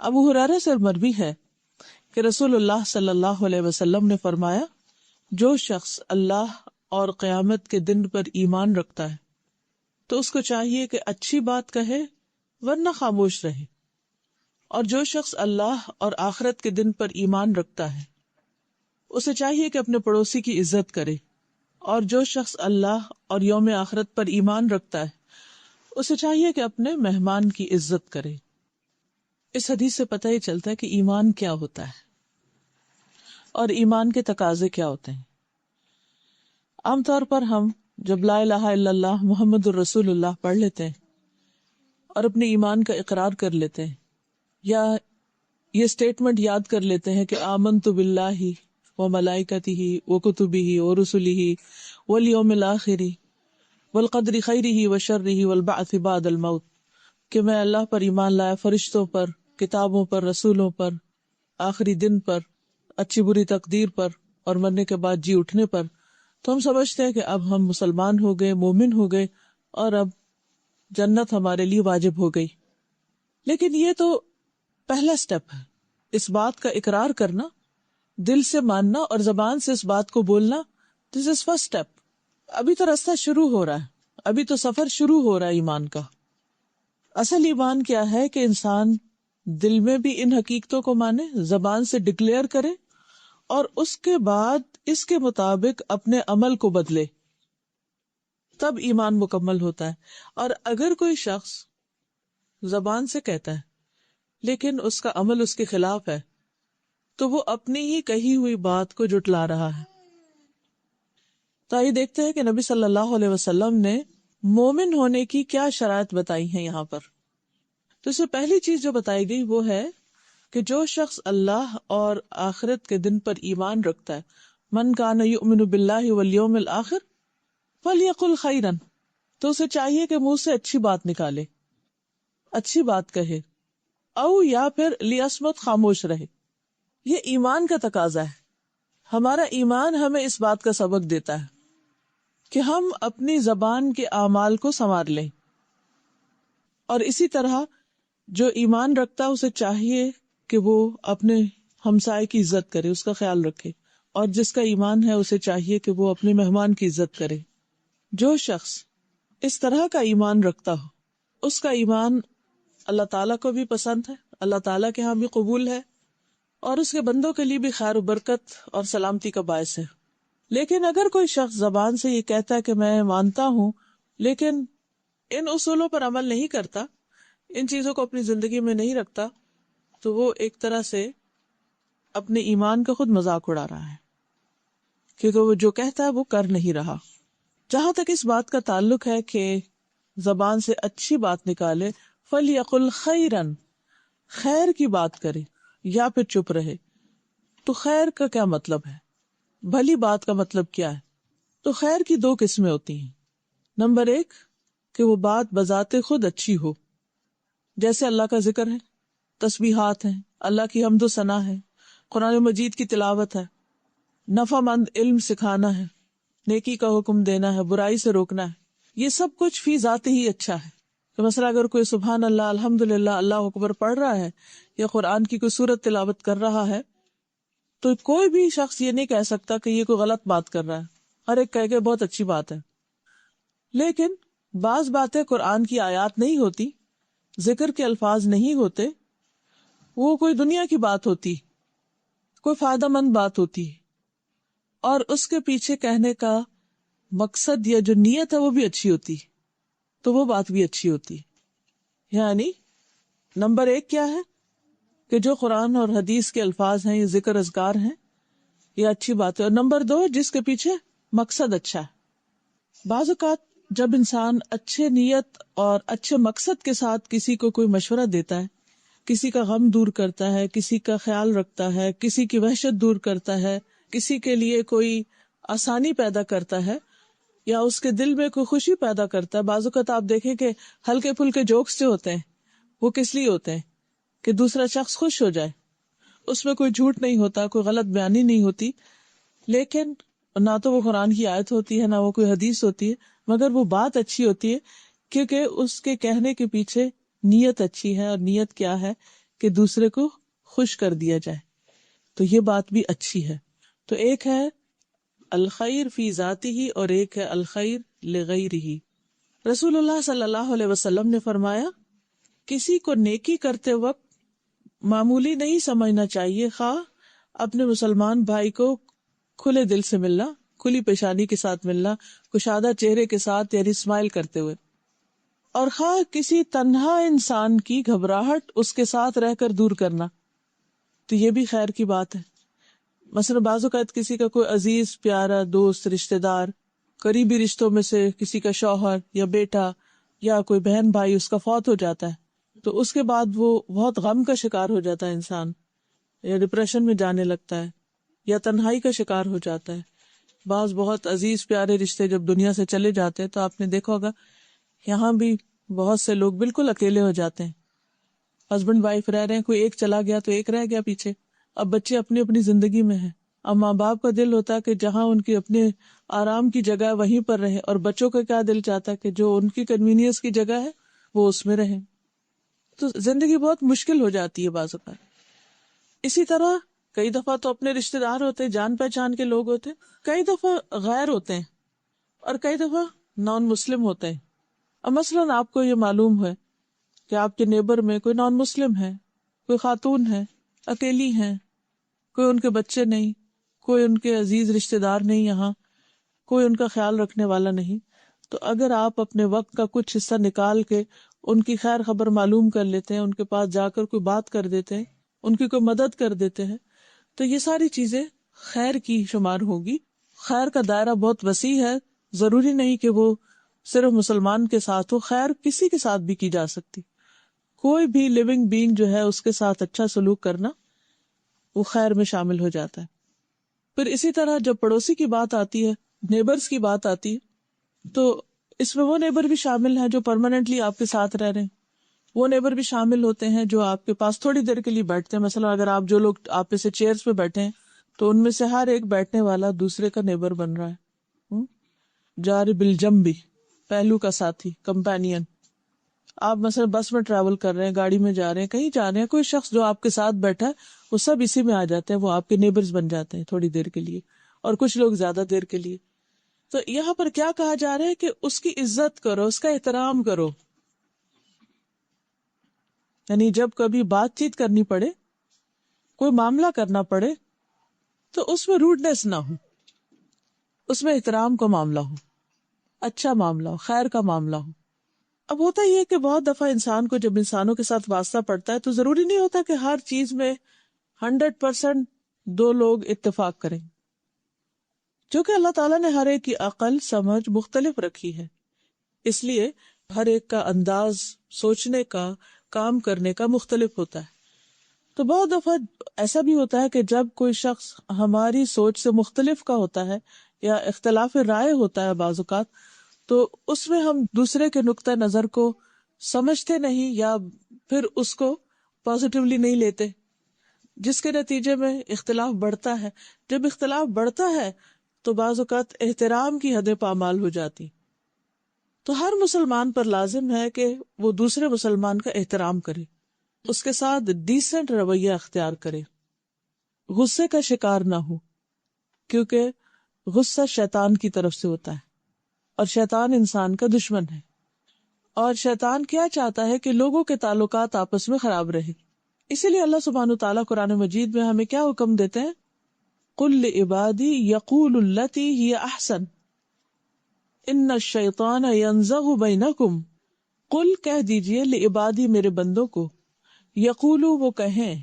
ابو ہریرہ سے مروی ہے کہ رسول اللہ صلی اللہ علیہ وسلم نے فرمایا، جو شخص اللہ اور قیامت کے دن پر ایمان رکھتا ہے تو اس کو چاہیے کہ اچھی بات کہے ورنہ خاموش رہے، اور جو شخص اللہ اور آخرت کے دن پر ایمان رکھتا ہے اسے چاہیے کہ اپنے پڑوسی کی عزت کرے، اور جو شخص اللہ اور یوم آخرت پر ایمان رکھتا ہے اسے چاہیے کہ اپنے مہمان کی عزت کرے۔ اس حدیث سے پتہ ہی چلتا ہے کہ ایمان کیا ہوتا ہے اور ایمان کے تقاضے کیا ہوتے ہیں۔ عام طور پر ہم جب لا الہ الا اللہ محمد الرسول اللہ پڑھ لیتے ہیں اور اپنے ایمان کا اقرار کر لیتے ہیں، یا یہ سٹیٹمنٹ یاد کر لیتے ہیں کہ آمنت باللہ وملائکتہ وکتبہ ورسلہ والیوم الآخر والقدر خیرہ وشرہ والبعث بعد الموت، کہ میں اللہ پر ایمان لایا، فرشتوں پر، کتابوں پر، رسولوں پر، آخری دن پر، اچھی بری تقدیر پر، اور مرنے کے بعد جی اٹھنے پر، تو ہم سمجھتے ہیں کہ اب ہم مسلمان ہو گئے، مومن ہو گئے، اور اب جنت ہمارے لیے واجب ہو گئی۔ لیکن یہ تو پہلا سٹیپ ہے، اس بات کا اقرار کرنا، دل سے ماننا اور زبان سے اس بات کو بولنا، دس از فرسٹ سٹیپ۔ ابھی تو راستہ شروع ہو رہا ہے، ابھی تو سفر شروع ہو رہا ہے ایمان کا۔ اصل ایمان کیا ہے کہ انسان دل میں بھی ان حقیقتوں کو مانے، زبان سے ڈکلیئر کرے، اور اس کے بعد اس کے مطابق اپنے عمل کو بدلے، تب ایمان مکمل ہوتا ہے۔ اور اگر کوئی شخص زبان سے کہتا ہے لیکن اس کا عمل اس کے خلاف ہے تو وہ اپنی ہی کہی ہوئی بات کو جھٹلا رہا ہے۔ تو آئیے دیکھتے ہیں کہ نبی صلی اللہ علیہ وسلم نے مومن ہونے کی کیا شرائط بتائی ہیں یہاں پر۔ تو اس سے پہلی چیز جو بتائی گئی وہ ہے کہ جو شخص اللہ اور آخرت کے دن پر ایمان رکھتا ہے، من کان یؤمن باللہ والیوم الآخر فلیقل خیرا، تو اسے چاہیے کہ منہ سے اچھی بات نکالے، اچھی بات کہے، او یا پھر لیصمت، خاموش رہے۔ یہ ایمان کا تقاضا ہے۔ ہمارا ایمان ہمیں اس بات کا سبق دیتا ہے کہ ہم اپنی زبان کے اعمال کو سنوار لیں، اور اسی طرح جو ایمان رکھتا اسے چاہیے کہ وہ اپنے ہمسائے کی عزت کرے، اس کا خیال رکھے، اور جس کا ایمان ہے اسے چاہیے کہ وہ اپنے مہمان کی عزت کرے۔ جو شخص اس طرح کا ایمان رکھتا ہو اس کا ایمان اللہ تعالیٰ کو بھی پسند ہے، اللہ تعالیٰ کے ہاں بھی قبول ہے، اور اس کے بندوں کے لیے بھی خیر و برکت اور سلامتی کا باعث ہے۔ لیکن اگر کوئی شخص زبان سے یہ کہتا ہے کہ میں مانتا ہوں لیکن ان اصولوں پر عمل نہیں کرتا، ان چیزوں کو اپنی زندگی میں نہیں رکھتا، تو وہ ایک طرح سے اپنے ایمان کا خود مذاق اڑا رہا ہے، کیونکہ وہ جو کہتا ہے وہ کر نہیں رہا۔ جہاں تک اس بات کا تعلق ہے کہ زبان سے اچھی بات نکالے، فَلْيَقُلْ خَيْرًا، خیر کی بات کرے یا پھر چپ رہے۔ تو خیر کا کیا مطلب ہے؟ بھلی بات کا مطلب کیا ہے؟ تو خیر کی دو قسمیں ہوتی ہیں۔ نمبر ایک کہ وہ بات بذات خود اچھی ہو، جیسے اللہ کا ذکر ہے، تسبیحات ہیں، اللہ کی حمد و ثنا ہے، قرآن مجید کی تلاوت ہے، نفع مند علم سکھانا ہے، نیکی کا حکم دینا ہے، برائی سے روکنا ہے، یہ سب کچھ فی ذات ہی اچھا ہے۔ کہ مثلا اگر کوئی سبحان اللہ، الحمدللہ، اللہ اکبر پڑھ رہا ہے یا قرآن کی کوئی سورت تلاوت کر رہا ہے تو کوئی بھی شخص یہ نہیں کہہ سکتا کہ یہ کوئی غلط بات کر رہا ہے، ہر ایک کہے کہ بہت اچھی بات ہے۔ لیکن بعض باتیں قرآن کی آیات نہیں ہوتی، ذکر کے الفاظ نہیں ہوتے، وہ کوئی دنیا کی بات ہوتی، کوئی فائدہ مند بات ہوتی، اور اس کے پیچھے کہنے کا مقصد یا جو نیت ہے وہ بھی اچھی ہوتی، تو وہ بات بھی اچھی ہوتی۔ یعنی نمبر ایک کیا ہے کہ جو قرآن اور حدیث کے الفاظ ہیں، یہ ذکر اذکار ہیں، یہ اچھی بات ہے۔ اور نمبر دو، جس کے پیچھے مقصد اچھا ہے۔ بعض اوقات جب انسان اچھے نیت اور اچھے مقصد کے ساتھ کسی کو کوئی مشورہ دیتا ہے، کسی کا غم دور کرتا ہے، کسی کا خیال رکھتا ہے، کسی کی وحشت دور کرتا ہے، کسی کے لیے کوئی آسانی پیدا کرتا ہے یا اس کے دل میں کوئی خوشی پیدا کرتا ہے۔ بعض اوقات آپ دیکھیں کہ ہلکے پھلکے جوکس جو ہوتے ہیں وہ کس لیے ہوتے ہیں؟ کہ دوسرا شخص خوش ہو جائے، اس میں کوئی جھوٹ نہیں ہوتا، کوئی غلط بیانی نہیں ہوتی، لیکن نہ تو وہ قرآن کی آیت ہوتی ہے نہ وہ کوئی حدیث ہوتی ہے، مگر وہ بات اچھی ہوتی ہے کیونکہ اس کے کہنے کے پیچھے نیت اچھی ہے۔ اور نیت کیا ہے کہ دوسرے کو خوش کر دیا جائے، تو یہ بات بھی اچھی ہے. تو ایک ہے الخیر فی ذاتہ اور ایک ہے الخیر لغیرہ. رسول اللہ صلی اللہ علیہ وسلم نے فرمایا کسی کو نیکی کرتے وقت معمولی نہیں سمجھنا چاہیے، خواہ اپنے مسلمان بھائی کو کھلے دل سے ملنا، کھلی پیشانی کے ساتھ ملنا، کشادہ چہرے کے ساتھ یعنی اسمائل کرتے ہوئے، اور خواہ کسی تنہا انسان کی گھبراہٹ اس کے ساتھ رہ کر دور کرنا، تو یہ بھی خیر کی بات ہے. مثلا بعض اوقات کسی کا کوئی عزیز پیارا دوست رشتہ دار قریبی رشتوں میں سے کسی کا شوہر یا بیٹا یا کوئی بہن بھائی اس کا فوت ہو جاتا ہے، تو اس کے بعد وہ بہت غم کا شکار ہو جاتا ہے انسان، یا ڈپریشن میں جانے لگتا ہے یا تنہائی کا شکار ہو جاتا ہے. بعض بہت عزیز پیارے رشتے جب دنیا سے چلے جاتے ہیں تو آپ نے دیکھا ہوگا یہاں بھی بہت سے لوگ بالکل اکیلے ہو جاتے ہیں. ہسبینڈ وائف رہ رہے ہیں، کوئی ایک چلا گیا تو ایک رہ گیا پیچھے. اب بچے اپنی اپنی زندگی میں ہیں. اب ماں باپ کا دل ہوتا ہے کہ جہاں ان کی اپنے آرام کی جگہ وہیں پر رہے، اور بچوں کا کیا دل چاہتا ہے کہ جو ان کی کنوینئنس کی جگہ ہے وہ اس میں رہیں. تو زندگی بہت مشکل ہو جاتی ہے بعض اوقات. اسی طرح کئی دفعہ تو اپنے رشتہ دار ہوتے ہیں، جان پہچان کے لوگ ہوتے ہیں، کئی دفعہ غیر ہوتے ہیں، اور کئی دفعہ نان مسلم ہوتے ہیں. اب مثلاً آپ کو یہ معلوم ہے کہ آپ کے نیبر میں کوئی نان مسلم ہے، کوئی خاتون ہے، اکیلی ہیں، کوئی ان کے بچے نہیں، کوئی ان کے عزیز رشتہ دار نہیں، یہاں کوئی ان کا خیال رکھنے والا نہیں. تو اگر آپ اپنے وقت کا کچھ حصہ نکال کے ان کی خیر خبر معلوم کر لیتے ہیں، ان کے پاس جا کر کوئی بات کر دیتے ہیں، ان کی کوئی مدد کر دیتے ہیں، تو یہ ساری چیزیں خیر کی شمار ہوگی. خیر کا دائرہ بہت وسیع ہے، ضروری نہیں کہ وہ صرف مسلمان کے ساتھ ہو، خیر کسی کے ساتھ بھی کی جا سکتی. کوئی بھی لیونگ بینگ جو ہے اس کے ساتھ اچھا سلوک کرنا وہ خیر میں شامل ہو جاتا ہے. پھر اسی طرح جب پڑوسی کی بات آتی ہے، نیبرز کی بات آتی ہے، تو اس میں وہ نیبر بھی شامل ہیں جو پرماننٹلی آپ کے ساتھ رہ رہے ہیں، وہ نیبر بھی شامل ہوتے ہیں جو آپ کے پاس تھوڑی دیر کے لیے بیٹھتے ہیں. مثلا اگر آپ جو لوگ آپ سے چیئرز پہ بیٹھے ہیں تو ان میں سے ہر ایک بیٹھنے والا دوسرے کا نیبر بن رہا ہے. جار بالجنب، پہلو کا ساتھی، کمپینین. آپ مثلا بس میں ٹریول کر رہے ہیں، گاڑی میں جا رہے ہیں، کہیں جا رہے ہیں، کوئی شخص جو آپ کے ساتھ بیٹھا ہے وہ سب اسی میں آ جاتے ہیں، وہ آپ کے نیبرز بن جاتے ہیں تھوڑی دیر کے لیے، اور کچھ لوگ زیادہ دیر کے لیے. تو یہاں پر کیا کہا جا رہا ہے کہ اس کی عزت کرو، اس کا احترام کرو. یعنی جب کبھی بات چیت کرنی پڑے، کوئی معاملہ کرنا پڑے، تو اس میں روڈنس نہ ہو، اس میں احترام کا معاملہ ہو، اچھا معاملہ ہو، خیر کا معاملہ ہو. اب ہوتا یہ کہ بہت دفعہ انسان کو جب انسانوں کے ساتھ واسطہ پڑتا ہے تو ضروری نہیں ہوتا کہ ہر چیز میں 100% دو لوگ اتفاق کریں، کیونکہ اللہ تعالیٰ نے ہر ایک کی عقل سمجھ مختلف رکھی ہے، اس لیے ہر ایک کا انداز سوچنے کا، کام کرنے کا مختلف ہوتا ہے. تو بہت دفعہ ایسا بھی ہوتا ہے کہ جب کوئی شخص ہماری سوچ سے مختلف کا ہوتا ہے یا اختلاف رائے ہوتا ہے بعض اوقات، تو اس میں ہم دوسرے کے نقطہ نظر کو سمجھتے نہیں یا پھر اس کو پازیٹیولی نہیں لیتے، جس کے نتیجے میں اختلاف بڑھتا ہے. جب اختلاف بڑھتا ہے تو بعض اوقات احترام کی حدیں پامال ہو جاتی. تو ہر مسلمان پر لازم ہے کہ وہ دوسرے مسلمان کا احترام کرے، اس کے ساتھ ڈیسنٹ رویہ اختیار کرے، غصے کا شکار نہ ہو، کیونکہ غصہ شیطان کی طرف سے ہوتا ہے اور شیطان انسان کا دشمن ہے. اور شیطان کیا چاہتا ہے کہ لوگوں کے تعلقات آپس میں خراب رہے. اسی لیے اللہ سبحانہ وتعالیٰ قرآن مجید میں ہمیں کیا حکم دیتے ہیں؟ قُلْ لِعِبَادِي يَقُولُ الَّتِي هِيَ أَحْسَنُ إِنَّ الشَّيْطَانَ يَنزَغُ بَيْنَكُمْ. قُلْ کہہ دیجئے، لِعِبَادِی میرے بندوں کو، یقولو وہ کہیں،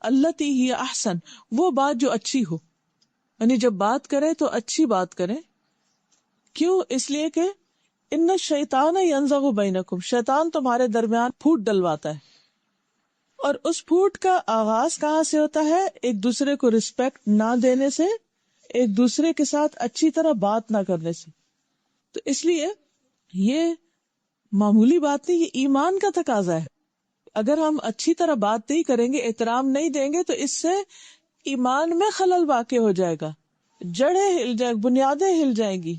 الَّتِی ہِیَ أَحْسَنُ وہ بات جو اچھی ہو، یعنی جب بات کریں تو اچھی بات کریں. کیوں؟ اس لیے کہ ان الشیطان ینزغ بینکم، شیطان تمہارے درمیان پھوٹ ڈلواتا ہے. اور اس پھوٹ کا آغاز کہاں سے ہوتا ہے؟ ایک دوسرے کو رسپیکٹ نہ دینے سے، ایک دوسرے کے ساتھ اچھی طرح بات نہ کرنے سے. تو اس لیے یہ معمولی بات نہیں، یہ ایمان کا تقاضا ہے. اگر ہم اچھی طرح بات نہیں کریں گے، احترام نہیں دیں گے، تو اس سے ایمان میں خلل واقع ہو جائے گا، جڑیں ہل جائیں، بنیادیں ہل جائیں گی.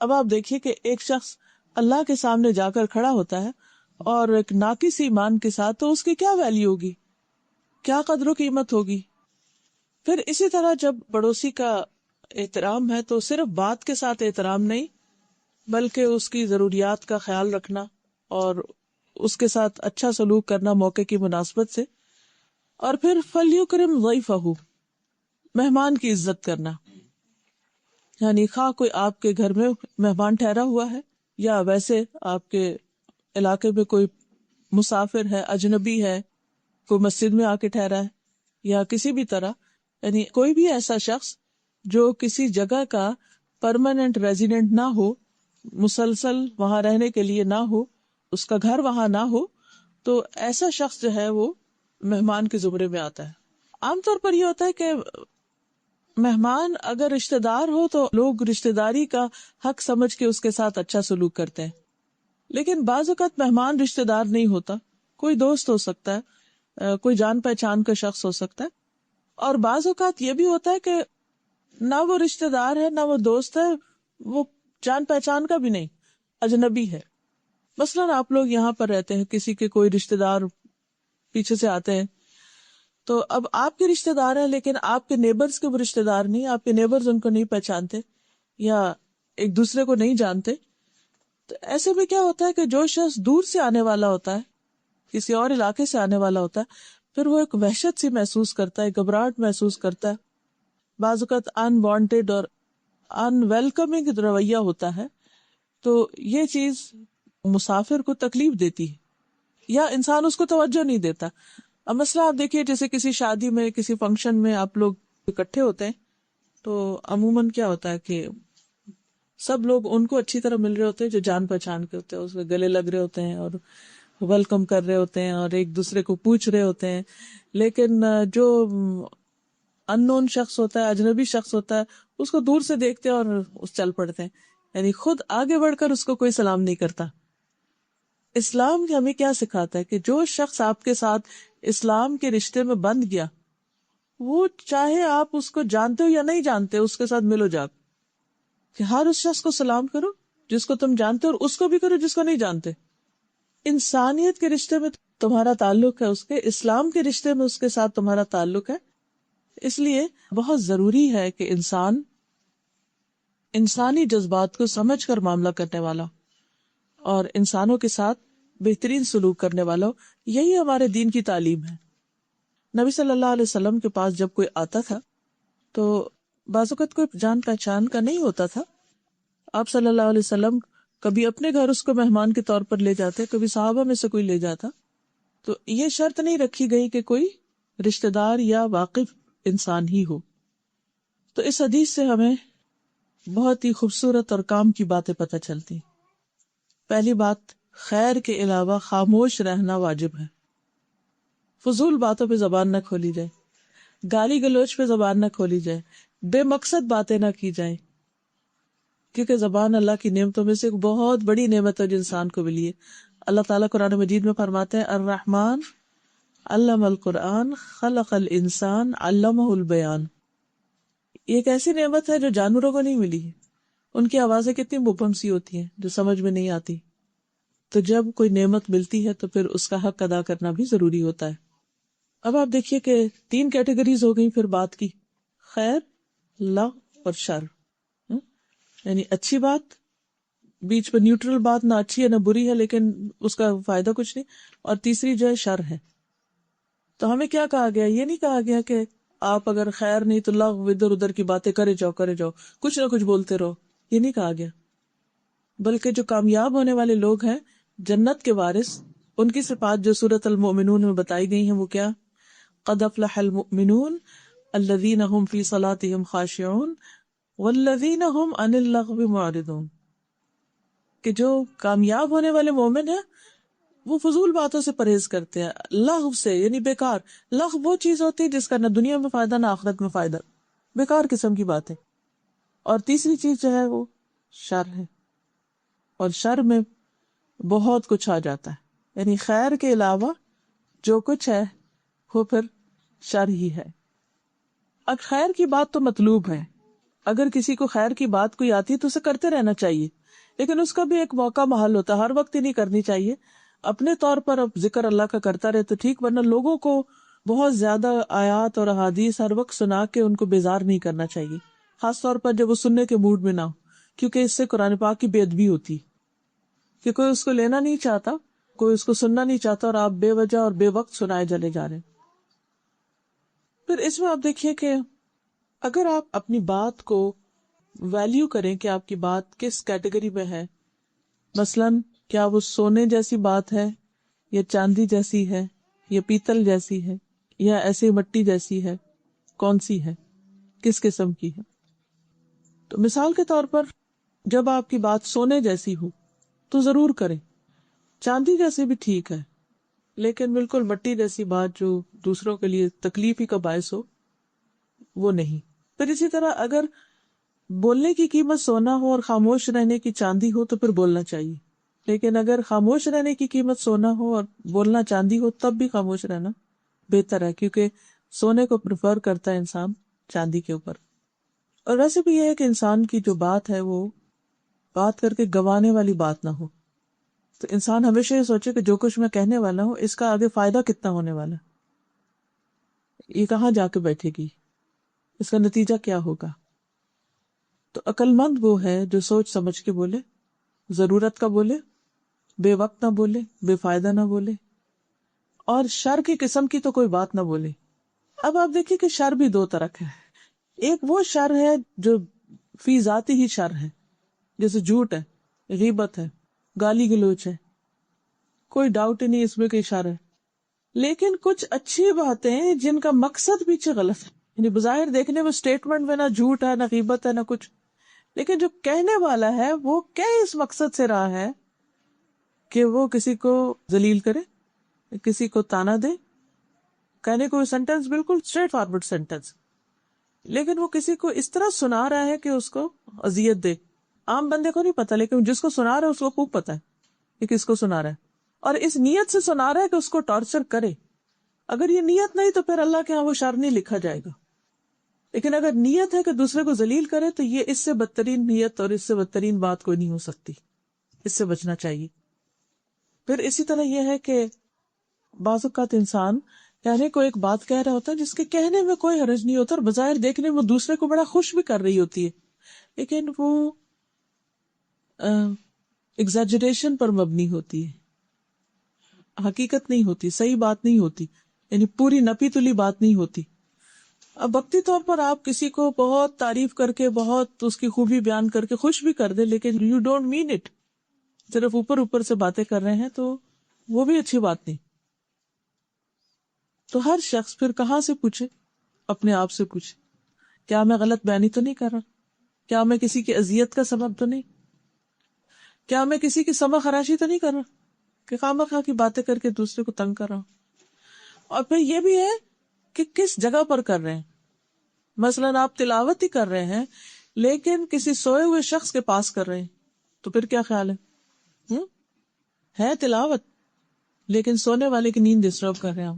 اب آپ دیکھیے کہ ایک شخص اللہ کے سامنے جا کر کھڑا ہوتا ہے اور ایک ناقص ایمان کے ساتھ، تو اس کی کیا ویلیو ہوگی، کیا قدر و قیمت ہوگی. پھر اسی طرح جب پڑوسی کا احترام ہے تو صرف بات کے ساتھ احترام نہیں، بلکہ اس کی ضروریات کا خیال رکھنا اور اس کے ساتھ اچھا سلوک کرنا موقع کی مناسبت سے. اور پھر فَلْيُكْرِمْ ضَيْفَهُ، مہمان کی عزت کرنا. یعنی خواہ کوئی آپ کے گھر میں مہمان ٹھہرا ہوا ہے یا ویسے آپ کے علاقے میں کوئی مسافر ہے، اجنبی ہے، کوئی مسجد میں آ کے ٹھہرا ہے یا کسی بھی طرح، یعنی کوئی بھی ایسا شخص جو کسی جگہ کا پرماننٹ ریزیڈنٹ نہ ہو، مسلسل وہاں رہنے کے لیے نہ ہو، اس کا گھر وہاں نہ ہو، تو ایسا شخص جو ہے وہ مہمان کے زمرے میں آتا ہے. عام طور پر یہ ہوتا ہے کہ مہمان اگر رشتہ دار ہو تو لوگ رشتہ داری کا حق سمجھ کے اس کے ساتھ اچھا سلوک کرتے ہیں، لیکن بعض اوقات مہمان رشتہ دار نہیں ہوتا، کوئی دوست ہو سکتا ہے، کوئی جان پہچان کا شخص ہو سکتا ہے. اور بعض اوقات یہ بھی ہوتا ہے کہ نہ وہ رشتہ دار ہے نہ وہ دوست ہے، وہ جان پہچان کا بھی نہیں، اجنبی ہے. مثلاً آپ لوگ یہاں پر رہتے ہیں، کسی کے کوئی رشتہ دار پیچھے سے آتے ہیں، تو اب آپ کے رشتہ دار ہیں لیکن آپ کے نیبرز کے وہ رشتہ دار نہیں، آپ کے نیبرز ان کو نہیں پہچانتے یا ایک دوسرے کو نہیں جانتے. تو ایسے میں کیا ہوتا ہے کہ جو شخص دور سے آنے والا ہوتا ہے، کسی اور علاقے سے آنے والا ہوتا ہے، پھر وہ ایک وحشت سی محسوس کرتا ہے، گھبراہٹ محسوس کرتا ہے، بعض اوقات ان وانٹیڈ اور ان ویلکمنگ رویہ ہوتا ہے. تو یہ چیز مسافر کو تکلیف دیتی ہے یا انسان اس کو توجہ نہیں دیتا. اب مسئلہ آپ دیکھیے، جیسے کسی شادی میں، کسی فنکشن میں آپ لوگ اکٹھے ہوتے ہیں تو عموماً کیا ہوتا ہے کہ سب لوگ ان کو اچھی طرح مل رہے ہوتے ہیں جو جان پہچان کے ہوتے ہیں، اس کے گلے لگ رہے ہوتے ہیں اور ویلکم کر رہے ہوتے ہیں اور ایک دوسرے کو پوچھ رہے ہوتے ہیں. لیکن جو ان نون شخص ہوتا ہے، اجنبی شخص ہوتا ہے، اس کو دور سے دیکھتے ہیں اور اس چل پڑتے ہیں، یعنی خود آگے بڑھ کر اس کو کوئی سلام نہیں کرتا. اسلام ہمیں کیا سکھاتا ہے کہ جو شخص آپ کے ساتھ اسلام کے رشتے میں بندھ گیا، وہ چاہے آپ اس کو جانتے ہو یا نہیں جانتے، اس کے ساتھ ملو جاؤ، کہ ہر اس شخص کو سلام کرو جس کو تم جانتے ہو اور اس کو بھی کرو جس کو نہیں جانتے. انسانیت کے رشتے میں تمہارا تعلق ہے، اس کے اسلام کے رشتے میں اس کے ساتھ تمہارا تعلق ہے. اس لیے بہت ضروری ہے کہ انسان انسانی جذبات کو سمجھ کر معاملہ کرنے والا اور انسانوں کے ساتھ بہترین سلوک کرنے والا ہو. یہی ہمارے دین کی تعلیم ہے. نبی صلی اللہ علیہ وسلم کے پاس جب کوئی آتا تھا تو بعض اوقات کوئی جان پہچان کا نہیں ہوتا تھا، آپ صلی اللہ علیہ وسلم کبھی اپنے گھر اس کو مہمان کے طور پر لے جاتے، کبھی صحابہ میں سے کوئی لے جاتا. تو یہ شرط نہیں رکھی گئی کہ کوئی رشتہ دار یا واقف انسان ہی ہو. تو اس حدیث سے ہمیں بہت ہی خوبصورت اور کام کی باتیں پتہ چلتی. پہلی بات، خیر کے علاوہ خاموش رہنا واجب ہے. فضول باتوں پہ زبان نہ کھولی جائے، گالی گلوچ پہ زبان نہ کھولی جائے، بے مقصد باتیں نہ کی جائیں، کیونکہ زبان اللہ کی نعمتوں میں سے ایک بہت بڑی نعمت ہے جو انسان کو ملی ہے. اللہ تعالیٰ قرآن مجید میں فرماتے ہیں، الرحمن علم القرآن خلق الانسان علمہ البیان. یہ ایک ایسی نعمت ہے جو جانوروں کو نہیں ملی ہے. ان کی آوازیں کتنی مبہم سی ہوتی ہیں جو سمجھ میں نہیں آتی. تو جب کوئی نعمت ملتی ہے تو پھر اس کا حق ادا کرنا بھی ضروری ہوتا ہے. اب آپ دیکھیے کہ 3 کیٹیگریز ہو گئی پھر بات کی، خیر، لغو اور شر. یعنی اچھی بات، بیچ پہ نیوٹرل بات، نہ اچھی ہے نہ بری ہے لیکن اس کا فائدہ کچھ نہیں. اور تیسری جو ہے شر ہے. تو ہمیں کیا کہا گیا؟ یہ نہیں کہا گیا کہ آپ اگر خیر نہیں تو لغو، ادھر ادھر کی باتیں کرے جاؤ کچھ نہ کچھ بولتے رہو. یہ نہیں کہا گیا، بلکہ جو کامیاب ہونے والے لوگ ہیں، جنت کے وارث، ان کی صفات جو سورۃ المؤمنون میں بتائی گئی ہیں وہ کیا؟ قد افلح المؤمنون الذین هم فی صلاتهم خاشعون والذین هم عن اللغو معرضون. کہ جو کامیاب ہونے والے مومن ہیں وہ فضول باتوں سے پرہیز کرتے ہیں، لغو سے یعنی بیکار. لغو وہ چیز ہوتی ہے جس کا نہ دنیا میں فائدہ نہ آخرت میں فائدہ، بیکار قسم کی باتیں. اور تیسری چیز جو ہے وہ شر ہے، اور شر میں بہت کچھ آ جاتا ہے. یعنی خیر کے علاوہ جو کچھ ہے وہ پھر شر ہی ہے. اب خیر کی بات تو مطلوب ہے، اگر کسی کو خیر کی بات کوئی آتی ہے تو اسے کرتے رہنا چاہیے، لیکن اس کا بھی ایک موقع محل ہوتا ہے، ہر وقت ہی نہیں کرنی چاہیے. اپنے طور پر اب ذکر اللہ کا کرتا رہے تو ٹھیک، ورنہ لوگوں کو بہت زیادہ آیات اور احادیث ہر وقت سنا کے ان کو بیزار نہیں کرنا چاہیے، خاص طور پر جب وہ سننے کے موڈ میں نہ ہو، کیونکہ اس سے قرآن پاک کی بے ادبی ہوتی، کہ کوئی اس کو لینا نہیں چاہتا، کوئی اس کو سننا نہیں چاہتا، اور آپ بے وجہ اور بے وقت سنائے چلے جا رہے ہیں۔ پھر اس میں آپ دیکھیے کہ اگر آپ اپنی بات کو ویلیو کریں کہ آپ کی بات کس کیٹیگری میں ہے، مثلاً کیا وہ سونے جیسی بات ہے، یا چاندی جیسی ہے، یا پیتل جیسی ہے، یا ایسے مٹی جیسی ہے، کون سی ہے، کس قسم کی ہے۔ تو مثال کے طور پر جب آپ کی بات سونے جیسی ہو تو ضرور کریں، چاندی جیسی بھی ٹھیک ہے، لیکن بالکل مٹی جیسی بات جو دوسروں کے لیے تکلیف ہی کا باعث ہو وہ نہیں۔ پھر اسی طرح اگر بولنے کی قیمت سونا ہو اور خاموش رہنے کی چاندی ہو تو پھر بولنا چاہیے، لیکن اگر خاموش رہنے کی قیمت سونا ہو اور بولنا چاندی ہو تب بھی خاموش رہنا بہتر ہے، کیونکہ سونے کو پریفر کرتا ہے انسان چاندی کے اوپر۔ اور ویسے بھی یہ ہے کہ انسان کی جو بات ہے وہ بات کر کے گوانے والی بات نہ ہو، تو انسان ہمیشہ یہ سوچے کہ جو کچھ میں کہنے والا ہوں اس کا آگے فائدہ کتنا ہونے والا ہے، یہ کہاں جا کے بیٹھے گی، اس کا نتیجہ کیا ہوگا۔ تو عقل مند وہ ہے جو سوچ سمجھ کے بولے، ضرورت کا بولے، بے وقت نہ بولے، بے فائدہ نہ بولے، اور شر کی قسم کی تو کوئی بات نہ بولے۔ اب آپ دیکھیے کہ شر بھی دو طرح کا ہے، ایک وہ شر ہے جو فی ذاتی ہی شر ہے، جیسے جھوٹ ہے، غیبت ہے، گالی گلوچ ہے، کوئی ڈاؤٹ ہی نہیں اس میں کہ شر ہے۔ لیکن کچھ اچھی باتیں جن کا مقصد پیچھے غلط ہے، یعنی بظاہر دیکھنے میں اسٹیٹمنٹ میں نہ جھوٹ ہے نہ غیبت ہے نہ کچھ، لیکن جو کہنے والا ہے وہ کیا اس مقصد سے رہا ہے کہ وہ کسی کو ذلیل کرے، کسی کو تانا دے، کہنے کو سینٹینس بالکل اسٹریٹ فارورڈ سینٹینس، لیکن وہ کسی کو اس طرح سنا رہا ہے کہ اس کو اذیت دے۔ عام بندے کو نہیں پتا، لیکن جس کو سنا رہا ہے اس کو خوب پتا ہے کہ کس کو سنا رہا ہے، اور اس نیت سے سنا رہا ہے کہ اس کو ٹارچر کرے۔ اگر یہ نیت نہیں تو پھر اللہ کے ہاں وہ شر نہیں لکھا جائے گا، لیکن اگر نیت ہے کہ دوسرے کو ذلیل کرے تو یہ اس سے بدترین نیت اور اس سے بدترین بات کوئی نہیں ہو سکتی، اس سے بچنا چاہیے۔ پھر اسی طرح یہ ہے کہ بعض اوقات انسان کہنے کو ایک بات کہہ رہا ہوتا ہے جس کے کہنے میں کوئی حرج نہیں ہوتا، اور بظاہر دیکھنے میں دوسرے کو بڑا خوش بھی کر رہی ہوتی ہے، لیکن وہ ایگزیجریشن پر مبنی ہوتی ہے، حقیقت نہیں ہوتی، صحیح بات نہیں ہوتی، یعنی پوری نپی تلی بات نہیں ہوتی۔ اب وقتی طور پر آپ کسی کو بہت تعریف کر کے، بہت اس کی خوبی بیان کر کے خوش بھی کر دے، لیکن یو ڈونٹ مین اٹ، صرف اوپر اوپر سے باتیں کر رہے ہیں، تو وہ بھی اچھی بات نہیں۔ تو ہر شخص پھر کہاں سے پوچھے؟ اپنے آپ سے پوچھے، کیا میں غلط بیانی تو نہیں کر رہا؟ کیا میں کسی کی اذیت کا سبب تو نہیں؟ کیا میں کسی کی سمع خراشی تو نہیں کر رہا کہ خواہ مخواہ کی باتیں کر کے دوسرے کو تنگ کر رہا ہوں؟ اور پھر یہ بھی ہے کہ کس جگہ پر کر رہے ہیں۔ مثلاً آپ تلاوت ہی کر رہے ہیں لیکن کسی سوئے ہوئے شخص کے پاس کر رہے ہیں، تو پھر کیا خیال ہے تلاوت لیکن سونے والے کی نیند ڈسٹرب کر رہے ہیں،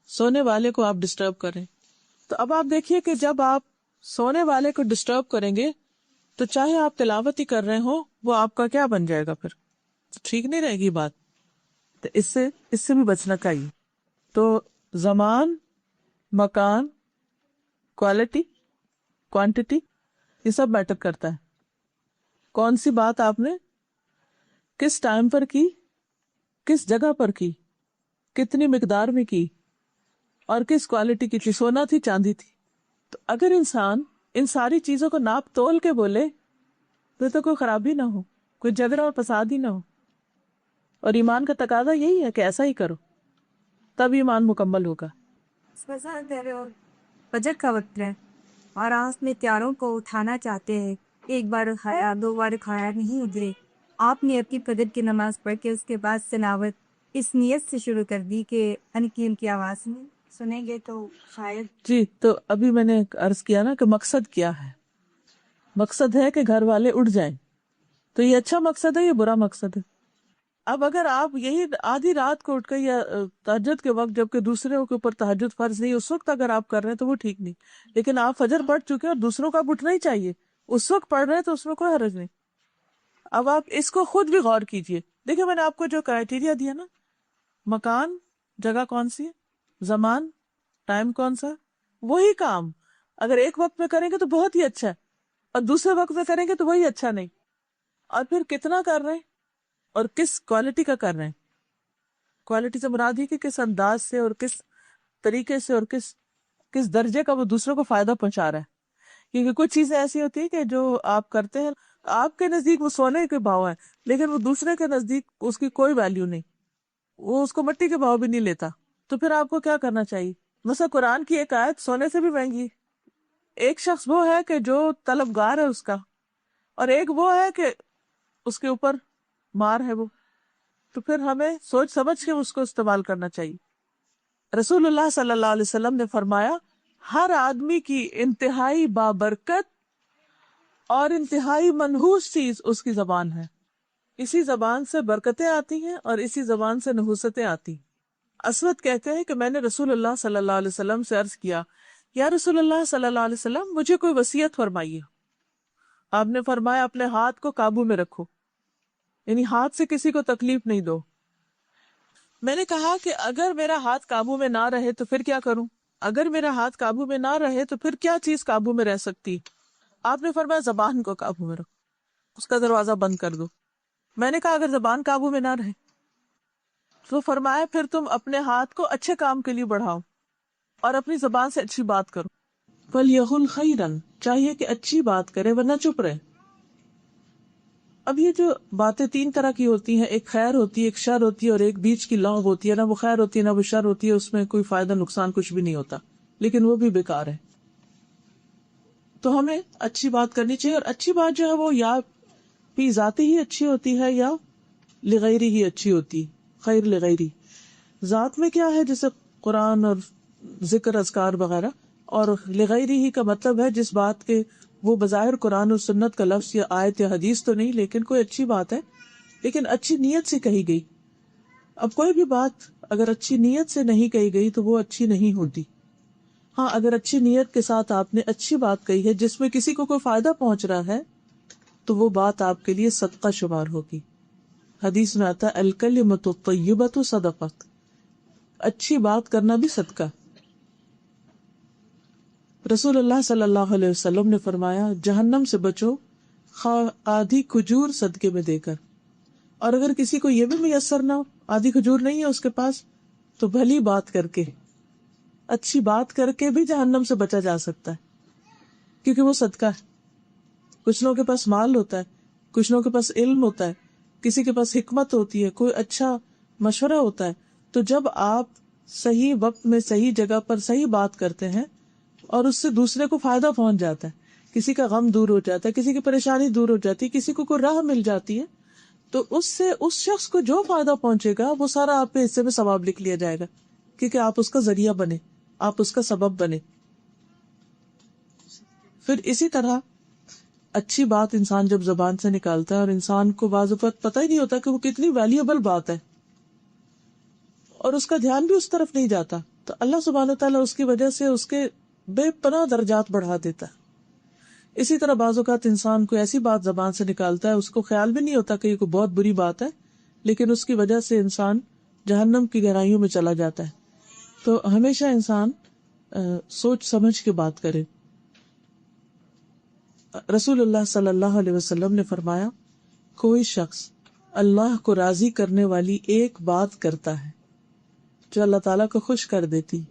سونے والے کو آپ ڈسٹرب کر رہے ہیں۔ تو اب آپ دیکھیے کہ جب آپ سونے والے کو ڈسٹرب کریں گے تو چاہے آپ تلاوت ہی کر رہے ہو، وہ آپ کا کیا بن جائے گا؟ پھر ٹھیک نہیں رہے گی بات۔ تو اس سے بھی بچنا چاہیے۔ تو زمان، مکان، کوالٹی، کوانٹٹی، یہ سب میٹر کرتا ہے۔ کون سی بات آپ نے کس ٹائم پر کی، کس جگہ پر کی، کتنی مقدار میں کی، اور کس کوالٹی کی تھی، سونا تھی چاندی تھی۔ تو اگر انسان ان ساری چیزوں کو ناپ تول کے بولے تو کوئی خرابی نہ ہو، کوئی جھگڑا اور فساد ہی نہ ہو۔ اور ایمان کا تقاضا یہی ہے کہ ایسا ہی کرو، تب ایمان مکمل ہوگا۔ فجر کا وقت ہے اور آپ اپنے پیاروں کو اٹھانا چاہتے ہیں، ایک بار اٹھایا، دو بار اٹھایا، نہیں ادھرے، آپ نے اپنی فجر کی نماز پڑھ کے اس کے بعد تلاوت اس نیت سے شروع کر دی کہ ان کی آواز میں سنیں گے تو شاید۔ جی، تو ابھی میں نے عرض کیا نا کہ مقصد کیا ہے؟ مقصد ہے کہ گھر والے اٹھ جائیں، تو یہ اچھا مقصد ہے یا برا مقصد ہے؟ اب اگر آپ یہی آدھی رات کو اٹھ کے یا تہجد کے وقت جبکہ دوسروں کے اوپر تہجد فرض نہیں، اس وقت اگر آپ کر رہے ہیں تو وہ ٹھیک نہیں، لیکن آپ فجر پڑھ چکے اور دوسروں کا اب اٹھنا ہی چاہیے، اس وقت پڑھ رہے ہیں تو اس میں کوئی حرج نہیں۔ اب آپ اس کو خود بھی غور کیجئے دیکھیں میں نے آپ کو جو کرائٹیریا دیا نا، مکان، جگہ کون سی ہے، زمان، ٹائم کون سا ہے، وہی کام اگر ایک وقت میں کریں گے تو بہت ہی اچھا ہے، اور دوسرے وقت میں کریں گے تو وہی اچھا نہیں. اور پھر کتنا کر رہے ہیں اور کس کوالٹی کا کر رہے ہیں. کوالٹی سے مراد ہے کہ کس انداز سے اور کس طریقے سے اور کس درجے کا وہ دوسروں کو فائدہ پہنچا رہا ہے. کیونکہ کچھ چیزیں ایسی ہوتی ہیں کہ جو آپ کرتے ہیں آپ کے نزدیک وہ سونے کے بھاؤ ہیں، لیکن وہ دوسرے کے نزدیک اس کی کوئی ویلیو نہیں، وہ اس کو مٹی کے بھاؤ بھی نہیں لیتا. تو پھر آپ کو کیا کرنا چاہیے؟ مثلا قرآن کی ایک آیت سونے سے بھی مہنگی ہے. ایک شخص وہ ہے کہ جو طلبگار ہے اس کا، اور ایک وہ ہے کہ اس کے اوپر مار ہے وہ. تو پھر ہمیں سوچ سمجھ کے اس کو استعمال کرنا چاہیے. رسول اللہ صلی اللہ علیہ وسلم نے فرمایا ہر آدمی کی انتہائی بابرکت اور انتہائی منحوس چیز اس کی زبان ہے. اسی زبان سے برکتیں آتی ہیں اور اسی زبان سے نحوستیں آتی ہیں. اسود کہتے ہیں کہ میں نے رسول اللہ صلی اللہ علیہ وسلم سے عرض کیا، یا رسول اللہ صلی اللہ علیہ وسلم مجھے کوئی وصیت فرمائیے. آپ نے فرمایا اپنے ہاتھ کو قابو میں رکھو، یعنی ہاتھ سے کسی کو تکلیف نہیں دو. میں نے کہا کہ اگر میرا ہاتھ قابو میں نہ رہے تو پھر کیا کروں؟ اگر میرا ہاتھ قابو میں نہ رہے تو پھر کیا چیز قابو میں رہ سکتی؟ آپ نے فرمایا زبان کو قابو میں رکھو، اس کا دروازہ بند کر دو. میں نے کہا اگر زبان قابو میں نہ رہے تو فرمایا پھر تم اپنے ہاتھ کو اچھے کام کے لیے بڑھاؤ اور اپنی زبان سے اچھی بات کرو. فَلْيَقُلْ خَيْرًا، چاہیے کہ اچھی بات کرے ورنہ چپ رہے. اب یہ جو باتیں تین طرح کی ہوتی ہیں، ایک خیر ہوتی ہے، ایک شر ہوتی ہے، اور ایک بیچ کی لغو ہوتی ہے. نہ وہ خیر ہوتی ہے نہ وہ شر ہوتی ہے، اس میں کوئی فائدہ نقصان کچھ بھی نہیں ہوتا، لیکن وہ بھی بیکار ہے. تو ہمیں اچھی بات کرنی چاہیے، اور اچھی بات جو ہے وہ یا فی ذاتی ہی اچھی ہوتی ہے یا لغیری ہی اچھی ہوتی. خیر لغیری ذات میں کیا ہے، جیسے قرآن اور ذکر اذکار وغیرہ، اور لغیری ہی کا مطلب ہے جس بات کے وہ بظاہر قرآن اور سنت کا لفظ یا آیت یا حدیث تو نہیں، لیکن کوئی اچھی بات ہے، لیکن اچھی نیت سے کہی گئی. اب کوئی بھی بات اگر اچھی نیت سے نہیں کہی گئی تو وہ اچھی نہیں ہوتی. ہاں اگر اچھی نیت کے ساتھ آپ نے اچھی بات کہی ہے جس میں کسی کو کوئی فائدہ پہنچ رہا ہے تو وہ بات آپ کے لیے صدقہ شمار ہوگی. حدیث میں آتا ہے الکلمۃ الطیبۃ صدقہ، اچھی بات کرنا بھی صدقہ. رسول اللہ صلی اللہ علیہ وسلم نے فرمایا جہنم سے بچو خواہ آدھی کھجور صدقے میں دے کر. اور اگر کسی کو یہ بھی میسر نہ ہو، آدھی کھجور نہیں ہے اس کے پاس، تو بھلی بات کر کے، اچھی بات کر کے بھی جہنم سے بچا جا سکتا ہے، کیونکہ وہ صدقہ ہے. کچھ لوگوں کے پاس مال ہوتا ہے، کچھ لوگوں کے پاس علم ہوتا ہے، کسی کے پاس حکمت ہوتی ہے، کوئی اچھا مشورہ ہوتا ہے. تو جب آپ صحیح وقت میں صحیح جگہ پر صحیح بات کرتے ہیں اور اس سے دوسرے کو فائدہ پہنچ جاتا ہے، کسی کا غم دور ہو جاتا ہے، کسی کی پریشانی دور ہو جاتی ہے، کسی کو کوئی راہ مل جاتی ہے، تو اس سے اس شخص کو جو فائدہ پہنچے گا وہ سارا آپ کے حصے میں ثواب لکھ لیا جائے گا، کیونکہ آپ اس کا ذریعہ بنے، آپ اس کا سبب بنے. پھر اسی طرح اچھی بات انسان جب زبان سے نکالتا ہے اور انسان کو بعض اوقات پتہ ہی نہیں ہوتا کہ وہ کتنی ویلیوبل بات ہے، اور اس کا دھیان بھی اس طرف نہیں جاتا، تو اللہ سبحانہ تعالیٰ اس کی وجہ سے اس کے بے پناہ درجات بڑھا دیتا ہے. اسی طرح بعض اوقات انسان کو ایسی بات زبان سے نکالتا ہے، اس کو خیال بھی نہیں ہوتا کہ یہ کوئی بہت بری بات ہے، لیکن اس کی وجہ سے انسان جہنم کی گہرائیوں میں چلا جاتا ہے. تو ہمیشہ انسان سوچ سمجھ کے بات کرے. رسول اللہ صلی اللہ علیہ وسلم نے فرمایا کوئی شخص اللہ کو راضی کرنے والی ایک بات کرتا ہے جو اللہ تعالیٰ کو خوش کر دیتی،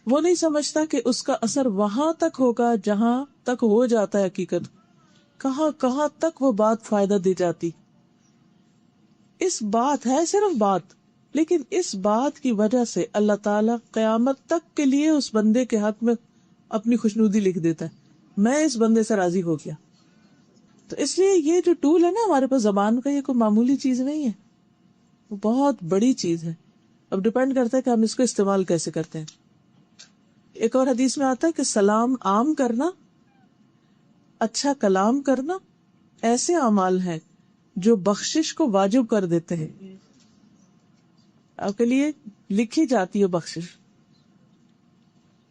وہ نہیں سمجھتا کہ اس کا اثر وہاں تک ہوگا جہاں تک ہو جاتا ہے حقیقت، کہاں کہاں تک وہ بات فائدہ دے جاتی. اس بات ہے صرف بات، لیکن اس بات کی وجہ سے اللہ تعالیٰ قیامت تک کے لیے اس بندے کے حق میں اپنی خوشنودی لکھ دیتا ہے، میں اس بندے سے راضی ہو گیا. تو اس لیے یہ جو ٹول ہے نا ہمارے پاس زبان کا، یہ کوئی معمولی چیز نہیں ہے، وہ بہت بڑی چیز ہے. اب ڈپینڈ کرتا ہے کہ ہم اس کو استعمال کیسے کرتے ہیں. ایک اور حدیث میں آتا ہے کہ سلام عام کرنا، اچھا کلام کرنا ایسے اعمال ہیں جو بخشش کو واجب کر دیتے ہیں. آپ کے لیے لکھی جاتی ہے بخشش،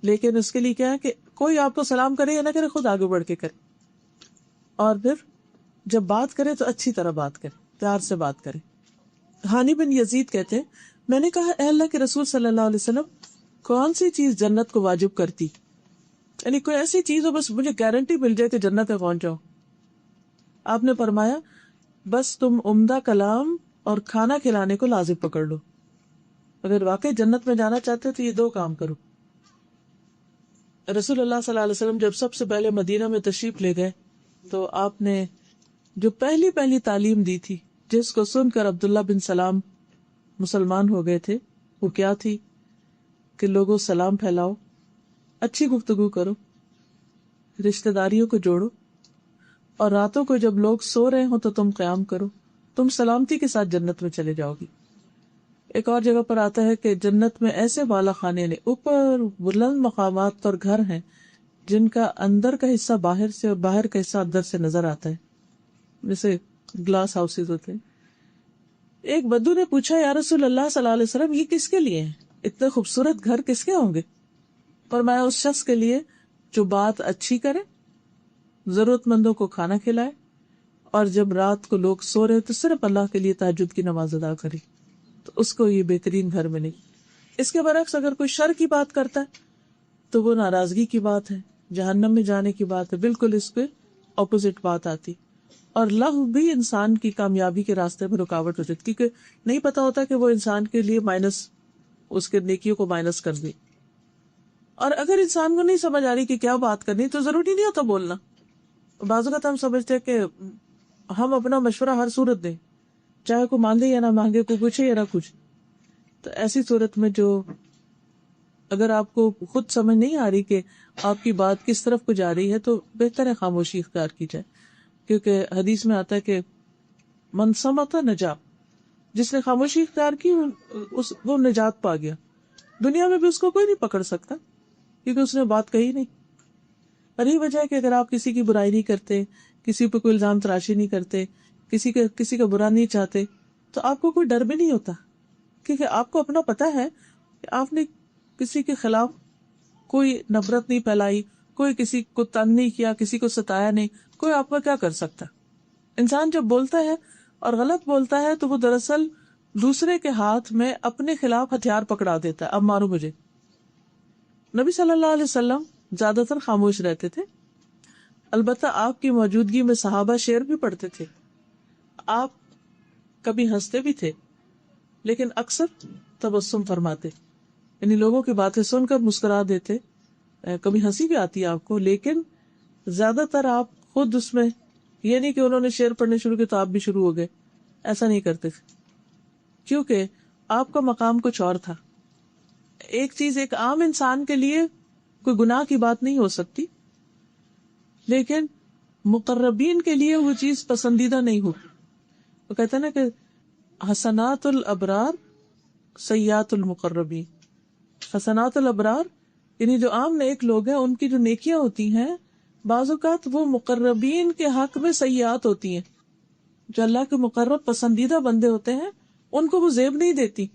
لیکن اس کے لیے کیا ہے کہ کوئی آپ کو سلام کرے یا نہ کرے، خود آگے بڑھ کے کرے، اور پھر جب بات کرے تو اچھی طرح بات کرے، پیار سے بات کرے. ہانی بن یزید کہتے ہیں میں نے کہا اے اللہ کے رسول صلی اللہ علیہ وسلم کون سی چیز جنت کو واجب کرتی، یعنی کوئی ایسی چیز ہو بس مجھے گارنٹی مل جائے کہ جنت میں پہنچ جاؤ. آپ نے فرمایا بس تم عمدہ کلام اور کھانا کھلانے کو لازم پکڑ لو، اگر واقعی جنت میں جانا چاہتے ہو تو یہ دو کام کرو. رسول اللہ صلی اللہ علیہ وسلم جب سب سے پہلے مدینہ میں تشریف لے گئے تو آپ نے جو پہلی تعلیم دی تھی جس کو سن کر عبداللہ بن سلام مسلمان ہو گئے تھے وہ کیا تھی کہ لوگوں سلام پھیلاؤ، اچھی گفتگو کرو، رشتہ داریوں کو جوڑو، اور راتوں کو جب لوگ سو رہے ہوں تو تم قیام کرو، تم سلامتی کے ساتھ جنت میں چلے جاؤ گی. ایک اور جگہ پر آتا ہے کہ جنت میں ایسے بالا خانے نے اوپر بلند مقامات پر گھر ہیں جن کا اندر کا حصہ باہر سے اور باہر کا حصہ اندر سے نظر آتا ہے، جیسے گلاس ہاؤسز ہوتے ہیں. ایک بدو نے پوچھا یا رسول اللہ صلی اللہ علیہ وسلم یہ کس کے لیے ہیں، اتنے خوبصورت گھر کس کے ہوں گے؟ فرمایا اس شخص کے لیے جو بات اچھی کرے، ضرورت مندوں کو کھانا کھلائے، اور جب رات کو لوگ سو رہے تو صرف اللہ کے لیے تہجد کی نماز ادا کرے، تو اس کو یہ بہترین گھر ملے. اس کے برعکس اگر کوئی شر کی بات کرتا ہے تو وہ ناراضگی کی بات ہے، جہنم میں جانے کی بات ہے، بالکل اس کے اپوزٹ بات آتی. اور لغو بھی انسان کی کامیابی کے راستے میں رکاوٹ ہو جاتی، کیونکہ نہیں پتا ہوتا کہ وہ انسان کے لیے مائنس، اس کے نیکیوں کو مائنس کر دے. اور اگر انسان کو نہیں سمجھ آ رہی کہ کیا بات کرنی تو ضروری نہیں ہوتا بولنا. بعض اوقات ہم سمجھتے ہیں کہ ہم اپنا مشورہ ہر صورت دیں، چاہے کوئی مانگے یا نہ مانگے، کوئی پوچھے یا نہ کچھ. تو ایسی صورت میں جو اگر آپ کو خود سمجھ نہیں آ رہی کہ آپ کی بات کس طرف کو جا رہی ہے تو بہتر ہے خاموشی اختیار کی جائے، کیونکہ حدیث میں آتا ہے کہ من صمت نجا، جس نے خاموشی اختیار کی وہ نجات پا گیا. دنیا میں بھی اس کو کوئی نہیں پکڑ سکتا کیونکہ اس نے بات کہی نہیں. اور یہی وجہ ہے کہ اگر آپ کسی کی برائی نہیں کرتے، کسی پہ کوئی الزام تراشی نہیں کرتے، کسی کا برا نہیں چاہتے، تو آپ کو کوئی ڈر بھی نہیں ہوتا، کیونکہ آپ کو اپنا پتہ ہے کہ آپ نے کسی کے خلاف کوئی نفرت نہیں پھیلائی، کوئی کسی کو تنگ نہیں کیا، کسی کو ستایا نہیں، کوئی آپ کا کیا کر سکتا. انسان جب بولتا ہے اور غلط بولتا ہے تو وہ دراصل دوسرے کے ہاتھ میں اپنے خلاف ہتھیار پکڑا دیتا ہے، اب مارو مجھے. نبی صلی اللہ علیہ وسلم زیادہ تر خاموش رہتے تھے، البتہ آپ کی موجودگی میں صحابہ شعر بھی پڑھتے تھے. آپ کبھی ہنستے بھی تھے لیکن اکثر تبسم فرماتے، یعنی لوگوں کی باتیں سن کر مسکرا دیتے. کبھی ہنسی بھی آتی ہے آپ کو، لیکن زیادہ تر آپ خود اس میں، یہ نہیں کہ انہوں نے شعر پڑھنے شروع کیے تو آپ بھی شروع ہو گئے، ایسا نہیں کرتے تھے، کیونکہ آپ کا مقام کچھ اور تھا. ایک چیز ایک عام انسان کے لیے کوئی گناہ کی بات نہیں ہو سکتی، لیکن مقربین کے لیے وہ چیز پسندیدہ نہیں ہو. وہ کہتے ہیں نا کہ حسنات الابرار سیئات المقربین. حسنات الابرار یعنی جو عام نیک لوگ ہیں ان کی جو نیکیاں ہوتی ہیں بعض اوقات وہ مقربین کے حق میں سیئات ہوتی ہیں. جو اللہ کے مقرب پسندیدہ بندے ہوتے ہیں ان کو وہ زیب نہیں دیتی.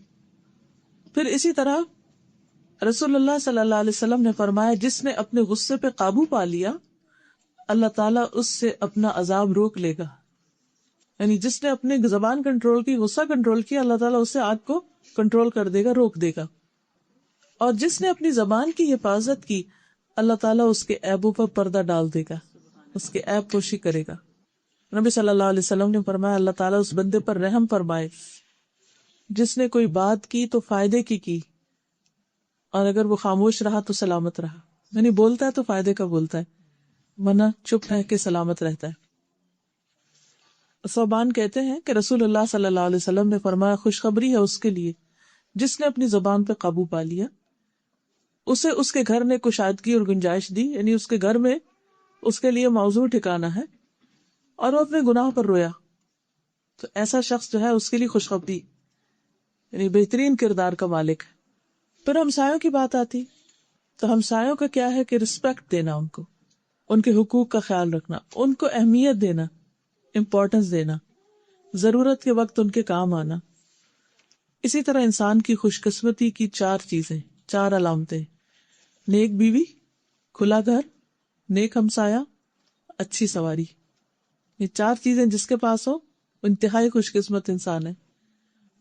پھر اسی طرح رسول اللہ صلی اللہ علیہ وسلم نے فرمایا جس نے اپنے غصے پہ قابو پا لیا اللہ تعالیٰ اس سے اپنا عذاب روک لے گا. یعنی جس نے اپنی زبان کنٹرول کی، غصہ کنٹرول کیا، اللہ تعالیٰ اس سے آگ کو کنٹرول کر دے گا، روک دے گا. اور جس نے اپنی زبان کی حفاظت کی اللہ تعالیٰ اس کے عیبوں پر پردہ ڈال دے گا، اس کے عیب پوشی کرے گا. نبی صلی اللہ علیہ وسلم نے فرمایا اللہ تعالیٰ اس بندے پر رحم فرمائے جس نے کوئی بات کی تو فائدے کی اور اگر وہ خاموش رہا تو سلامت رہا. یعنی بولتا ہے تو فائدے کا بولتا ہے، ورنہ چپ رہ کے سلامت رہتا ہے. صوبان کہتے ہیں کہ رسول اللہ صلی اللہ علیہ وسلم نے فرمایا خوشخبری ہے اس کے لیے جس نے اپنی زبان پہ قابو پا لیا، اسے اس کے گھر نے کشادگی اور گنجائش دی، یعنی اس کے گھر میں اس کے لیے موضوع ٹھکانا ہے، اور وہ اپنے گناہ پر رویا. تو ایسا شخص جو ہے اس کے لیے خوشخبری، یعنی بہترین کردار کا مالک ہے. پھر ہمسایوں کی بات آتی تو ہمسایوں کا کیا ہے کہ رسپیکٹ دینا، ان کو ان کے حقوق کا خیال رکھنا، ان کو اہمیت دینا، امپورٹنس دینا، ضرورت کے وقت ان کے کام آنا. اسی طرح انسان کی خوش قسمتی کی 4 چیزیں، 4 علامتیں: نیک بیوی، کھلا گھر، نیک ہمسایہ، اچھی سواری. یہ 4 چیزیں جس کے پاس ہو انتہائی خوش قسمت انسان ہے.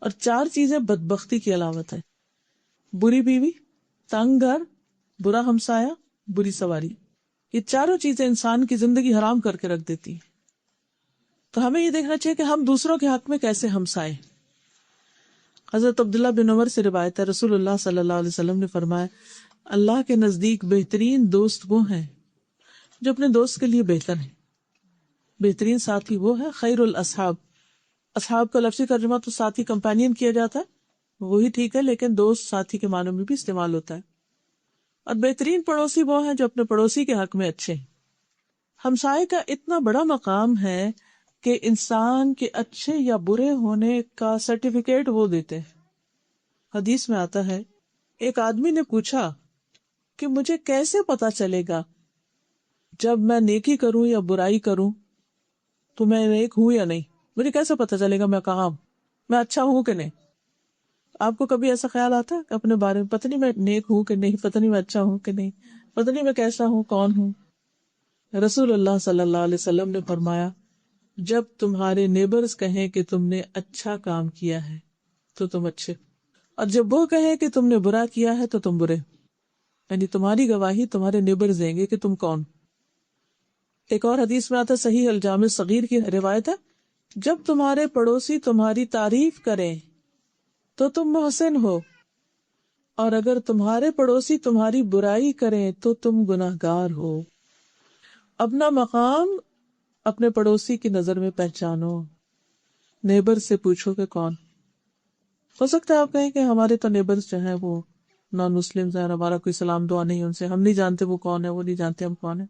اور 4 چیزیں بدبختی کی علامت ہے: بری بیوی، تنگ گھر، برا ہمسایہ، بری سواری. یہ چاروں چیزیں انسان کی زندگی حرام کر کے رکھ دیتی ہیں. تو ہمیں یہ دیکھنا چاہیے کہ ہم دوسروں کے حق میں کیسے ہمسائے. حضرت عبداللہ بن عمر سے روایت ہے، رسول اللہ صلی اللہ علیہ وسلم نے فرمایا، اللہ کے نزدیک بہترین دوست وہ ہیں جو اپنے دوست کے لیے بہتر ہیں. بہترین ساتھی وہ ہے خیر الاصحاب. اصحاب کا لفظی ترجمہ تو ساتھی، کمپینین کیا جاتا ہے، وہی ٹھیک ہے، لیکن دوست ساتھی کے معنوں میں بھی استعمال ہوتا ہے. اور بہترین پڑوسی وہ ہیں جو اپنے پڑوسی کے حق میں اچھے ہیں. ہمسائے کا اتنا بڑا مقام ہے کہ انسان کے اچھے یا برے ہونے کا سرٹیفکیٹ وہ دیتے ہیں. حدیث میں آتا ہے، ایک آدمی نے پوچھا کہ مجھے کیسے پتا چلے گا جب میں نیکی کروں یا برائی کروں تو میں نیک ہوں یا نہیں؟ مجھے کیسے پتا چلے گا میں کہاں ہوں، میں اچھا ہوں کہ نہیں؟ آپ کو کبھی ایسا خیال آتا ہے اپنے بارے میں، پتہ نہیں میں نیک ہوں کہ نہیں، پتہ نہیں میں اچھا ہوں کہ نہیں، پتہ نہیں میں کیسا ہوں، کون ہوں؟ رسول اللہ صلی اللہ علیہ وسلم نے فرمایا، جب تمہارے نیبرز کہیں کہ تم نے اچھا کام کیا ہے تو تم اچھے، اور جب وہ کہیں کہ تم نے برا کیا ہے تو تم برے. یعنی تمہاری گواہی تمہارے نیبرز دیں گے کہ تم کون. ایک اور حدیث میں آتا ہے، صحیح الجامع صغیر کی روایت ہے، جب تمہارے پڑوسی تمہاری تعریف کریں تو تم محسن ہو، اور اگر تمہارے پڑوسی تمہاری برائی کریں تو تم گناہگار ہو. اپنا مقام اپنے پڑوسی کی نظر میں پہچانو. نیبر سے پوچھو کہ کون. ہو سکتا ہے آپ کہیں کہ ہمارے تو نیبرز جو ہیں وہ نان مسلم ہیں، ہمارا کوئی سلام دعا نہیں ان سے، ہم نہیں جانتے وہ کون ہے، وہ نہیں جانتے ہم کون ہیں.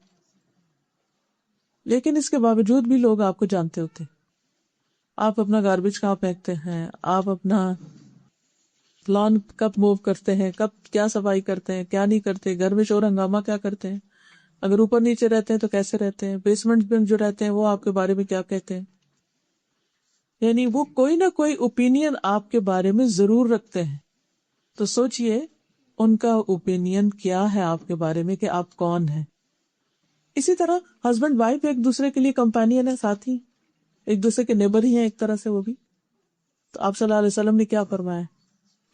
لیکن اس کے باوجود بھی لوگ آپ کو جانتے ہوتے. آپ اپنا گاربیج کہاں پھینکتے ہیں، آپ اپنا لان کب موو کرتے ہیں، کب کیا صفائی کرتے ہیں، کیا نہیں کرتے، گھر میں شور ہنگامہ کیا کرتے ہیں، اگر اوپر نیچے رہتے ہیں تو کیسے رہتے ہیں، بیسمنٹ میں جو رہتے ہیں وہ آپ کے بارے میں کیا کہتے ہیں. یعنی وہ کوئی نہ کوئی اوپینین آپ کے بارے میں ضرور رکھتے ہیں. تو سوچئے ان کا اوپینین کیا ہے آپ کے بارے میں، کہ آپ کون ہیں. اسی طرح ہسبینڈ وائف ایک دوسرے کے لیے کمپینین ہے، ساتھی، ایک دوسرے کے نیبر ہی ہیں ایک طرح سے وہ بھی. تو آپ صلی اللہ علیہ وسلم نے کیا فرمایا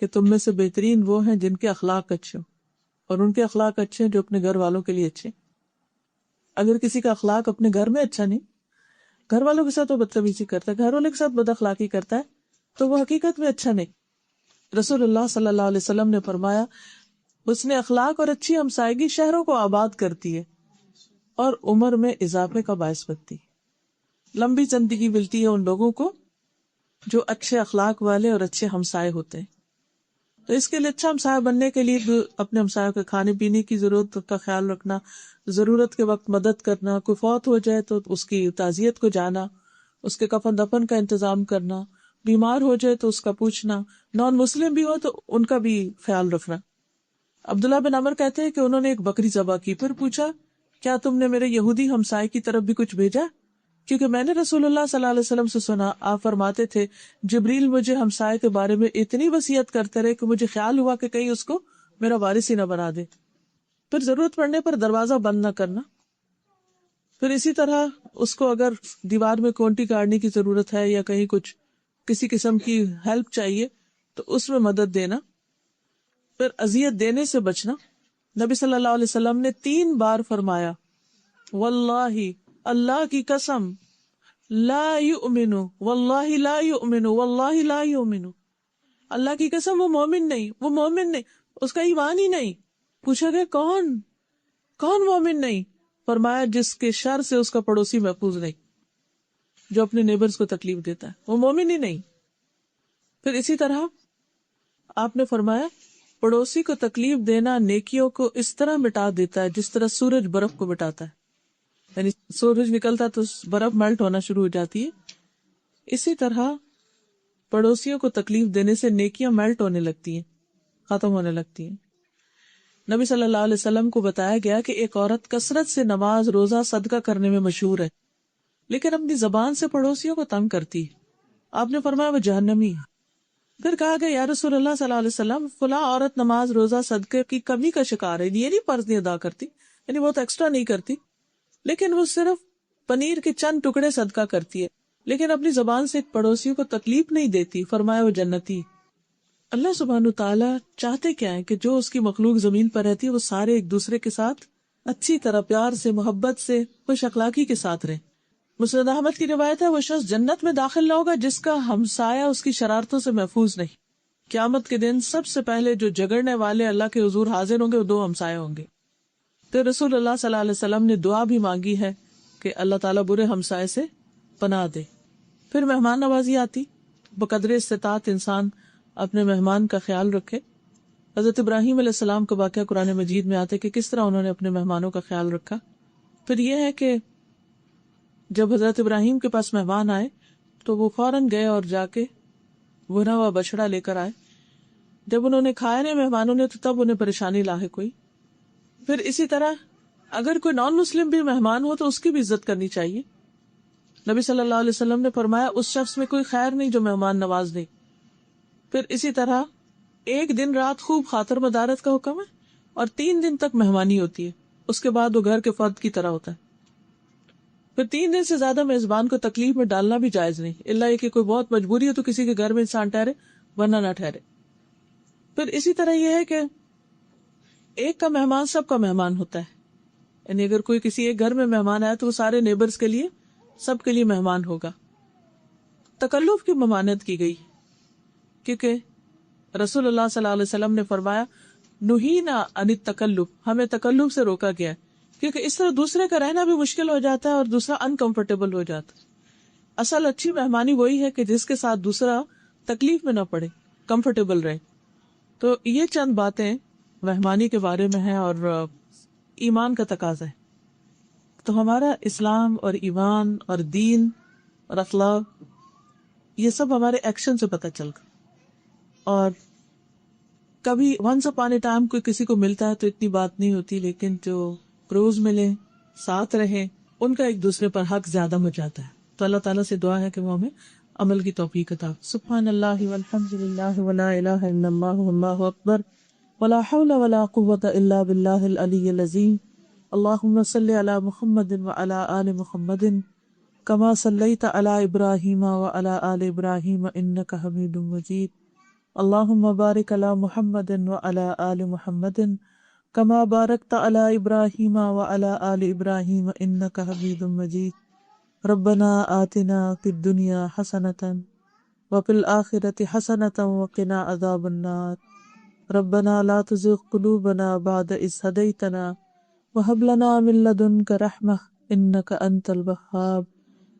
کہ تم میں سے بہترین وہ ہیں جن کے اخلاق اچھے ہوں، اور ان کے اخلاق اچھے ہیں جو اپنے گھر والوں کے لیے اچھے. اگر کسی کا اخلاق اپنے گھر میں اچھا نہیں، گھر والوں کے ساتھ وہ بدتمیزی کرتا ہے، گھر والوں کے ساتھ بد اخلاقی کرتا ہے، تو وہ حقیقت میں اچھا نہیں. رسول اللہ صلی اللہ علیہ وسلم نے فرمایا، اس نے اخلاق اور اچھی ہمسائیگی شہروں کو آباد کرتی ہے اور عمر میں اضافے کا باعث بنتی ہے. لمبی زندگی ملتی ہے ان لوگوں کو جو اچھے اخلاق والے اور اچھے ہمسائے ہوتے ہیں. تو اس کے لیے اچھا ہمسایہ بننے کے لیے اپنے ہمسایوں کے کھانے پینے کی ضرورت کا خیال رکھنا، ضرورت کے وقت مدد کرنا، کوئی فوت ہو جائے تو اس کی تعزیت کو جانا، اس کے کفن دفن کا انتظام کرنا، بیمار ہو جائے تو اس کا پوچھنا، نان مسلم بھی ہو تو ان کا بھی خیال رکھنا. عبداللہ بن عمر کہتے ہیں کہ انہوں نے ایک بکری ذبح کی، پھر پوچھا، کیا تم نے میرے یہودی ہمسائے کی طرف بھی کچھ بھیجا؟ کیونکہ میں نے رسول اللہ صلی اللہ علیہ وسلم سے سنا، آپ فرماتے تھے، جبریل مجھے ہمسائے کے بارے میں اتنی وصیت کرتے رہے کہ مجھے خیال ہوا کہ کہیں اس کو میرا وارث ہی نہ بنا دے. پھر ضرورت پڑنے پر دروازہ بند نہ کرنا. پھر اسی طرح اس کو اگر دیوار میں کونٹی کاٹنے کی ضرورت ہے یا کہیں کچھ کسی قسم کی ہیلپ چاہیے تو اس میں مدد دینا. پھر اذیت دینے سے بچنا. نبی صلی اللہ علیہ وسلم نے 3 بار فرمایا، واللہ، اللہ کی قسم، لا یؤمن، واللہ لا یؤمن، واللہ لا یؤمن، اللہ کی قسم وہ مومن نہیں، وہ مومن نہیں، اس کا ایمان ہی نہیں. پوچھا گیا کون مومن نہیں؟ فرمایا جس کے شر سے اس کا پڑوسی محفوظ نہیں، جو اپنے نیبرز کو تکلیف دیتا ہے، وہ مومن ہی نہیں. پھر اسی طرح آپ نے فرمایا پڑوسی کو تکلیف دینا نیکیوں کو اس طرح مٹا دیتا ہے جس طرح سورج برف کو مٹاتا ہے. یعنی سورج نکلتا تو برف میلٹ ہونا شروع ہو جاتی ہے، اسی طرح پڑوسیوں کو تکلیف دینے سے نیکیاں میلٹ ہونے لگتی ہیں، ختم ہونے لگتی ہیں. نبی صلی اللہ علیہ وسلم کو بتایا گیا کہ ایک عورت کثرت سے نماز، روزہ، صدقہ کرنے میں مشہور ہے، لیکن اپنی زبان سے پڑوسیوں کو تنگ کرتی ہے. آپ نے فرمایا وہ جہنمی ہے. پھر کہا گیا یا رسول اللہ صلی اللہ علیہ وسلم، فلاں عورت نماز، روزہ، صدقے کی کمی کا شکار ہے، یہ نہیں فرض نہیں ادا کرتی، یعنی وہ تو ایکسٹرا نہیں کرتی، لیکن وہ صرف پنیر کے چند ٹکڑے صدقہ کرتی ہے، لیکن اپنی زبان سے ایک پڑوسیوں کو تکلیف نہیں دیتی، فرمایا وہ جنتی۔ اللہ سبحانہ تعالیٰ چاہتے کیا ہے کہ جو اس کی مخلوق زمین پر رہتی ہے وہ سارے ایک دوسرے کے ساتھ اچھی طرح پیار سے، محبت سے، خوش اخلاقی کے ساتھ رہیں۔ مسند احمد کی روایت ہے، وہ شخص جنت میں داخل نہ ہوگا جس کا ہمسایہ اس کی شرارتوں سے محفوظ نہیں۔ قیامت کے دن سب سے پہلے جو جگڑنے والے اللہ کے حضور حاضر ہوں گے وہ 2 ہمسائے ہوں گے۔ تو رسول اللہ صلی اللہ علیہ وسلم نے دعا بھی مانگی ہے کہ اللہ تعالیٰ برے ہمسائے سے پناہ دے۔ پھر مہمان نوازی آتی، بقدر استطاعت انسان اپنے مہمان کا خیال رکھے۔ حضرت ابراہیم علیہ السلام کا واقعہ قرآن مجید میں آتے کہ کس طرح انہوں نے اپنے مہمانوں کا خیال رکھا۔ پھر یہ ہے کہ جب حضرت ابراہیم کے پاس مہمان آئے تو وہ فوراً گئے اور جا کے بھنا ہوا بچڑا لے کر آئے۔ جب انہوں نے کھایا نہیں مہمانوں نے تو تب انہیں پریشانی لاحق ہوئی۔ پھر اسی طرح اگر کوئی نان مسلم بھی مہمان ہو تو اس کی بھی عزت کرنی چاہیے۔ نبی صلی اللہ علیہ وسلم نے فرمایا اس شخص میں کوئی خیر نہیں جو مہمان نواز نہیں۔ پھر اسی طرح 1 دن رات خوب خاطر مدارت کا حکم ہے اور 3 دن تک مہمانی ہوتی ہے، اس کے بعد وہ گھر کے فرد کی طرح ہوتا ہے۔ پھر 3 دن سے زیادہ میزبان کو تکلیف میں ڈالنا بھی جائز نہیں، الا یہ کہ کوئی بہت مجبوری ہو تو کسی کے گھر میں انسان ٹھہرے ورنہ نہ ٹھہرے۔ پھر اسی طرح یہ ہے کہ ایک کا مہمان سب کا مہمان ہوتا ہے، یعنی اگر کوئی کسی ایک گھر میں مہمان آیا تو وہ سارے نیبرز کے لیے، سب کے لیے مہمان ہوگا۔ تکلف کی ممانعت کی گئی کیونکہ رسول اللہ صلی اللہ علیہ وسلم نے فرمایا نہینا عن التکلف، ہمیں تکلف سے روکا گیا ہے کیونکہ اس طرح دوسرے کا رہنا بھی مشکل ہو جاتا ہے اور دوسرا انکمفرٹیبل ہو جاتا ہے۔ اصل اچھی مہمانی وہی ہے کہ جس کے ساتھ دوسرا تکلیف میں نہ پڑے، کمفرٹیبل رہے۔ تو یہ چند باتیں مہمانی کے بارے میں ہیں اور ایمان کا تقاضا ہے۔ تو ہمارا اسلام اور ایمان اور دین اور اخلاق یہ سب ہمارے ایکشن سے پتہ چل گا۔ اور کبھی ونس اپان اے ٹائم کوئی کسی کو ملتا ہے تو اتنی بات نہیں ہوتی، لیکن جو روز ملے، ساتھ رہے، ان کا ایک دوسرے پر حق زیادہ ہو جاتا ہے۔ تو اللہ تعالیٰ سے دعا ہے کہ وہ ہمیں عمل کی توفیق عطا۔ سبحان اللہ والحمد للہ ولا الہ الا اللہ واللہ اکبر ولا حول ولا قوة الا باللہ العلی العظیم۔ اللہم صلی علی محمد وعلی آل محمد کما صلیت علی ابراہیم وعلی آل ابراہیم انک حمید مجید۔ اللہم بارک علی محمد وعلی آل محمد کما بارکت علی ابراہیم وعلی آل ابراہیم انک حمید مجید۔ ربنا آتنا فی الدنیا حسنۃ وفی الآخرۃ حسنۃ وقنا عذاب النار۔ ربنا لا تزغ قلوبنا بعد اذ ہدیتنا وہب لنا من لدنک رحمۃ انک انت الوہاب۔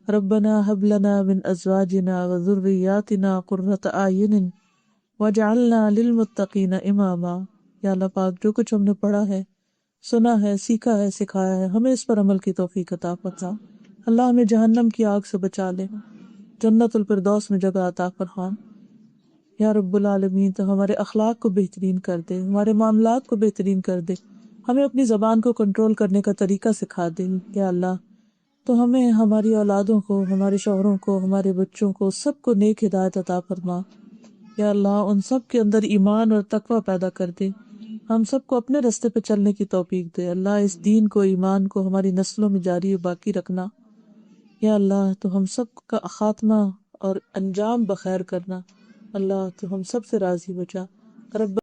ربنا ہب لنا من ازواجنا وذریاتنا قرۃ اعین وجعلنا للمتقین اماما۔ یا اللہ پاک جو کچھ ہم نے پڑھا ہے، سنا ہے، سیکھا ہے، سکھایا ہے، ہمیں اس پر عمل کی توفیق عطا فرما۔ اللہ ہمیں جہنم کی آگ سے بچا لے، جنت الفردوس میں جگہ عطا فرما۔ یا رب العالمین تو ہمارے اخلاق کو بہترین کر دے، ہمارے معاملات کو بہترین کر دے، ہمیں اپنی زبان کو کنٹرول کرنے کا طریقہ سکھا دے۔ یا اللہ تو ہمیں، ہماری اولادوں کو، ہمارے شوہروں کو، ہمارے بچوں کو، سب کو نیک ہدایت عطا فرما۔ یا اللہ ان سب کے اندر ایمان اور تقوی پیدا کر دے، ہم سب کو اپنے راستے پہ چلنے کی توفیق دے۔ اللہ اس دین کو، ایمان کو ہماری نسلوں میں جاری و باقی رکھنا۔ یا اللہ تو ہم سب کا خاتمہ اور انجام بخیر کرنا۔ اللہ تو ہم سب سے راضی ہو جا۔ رب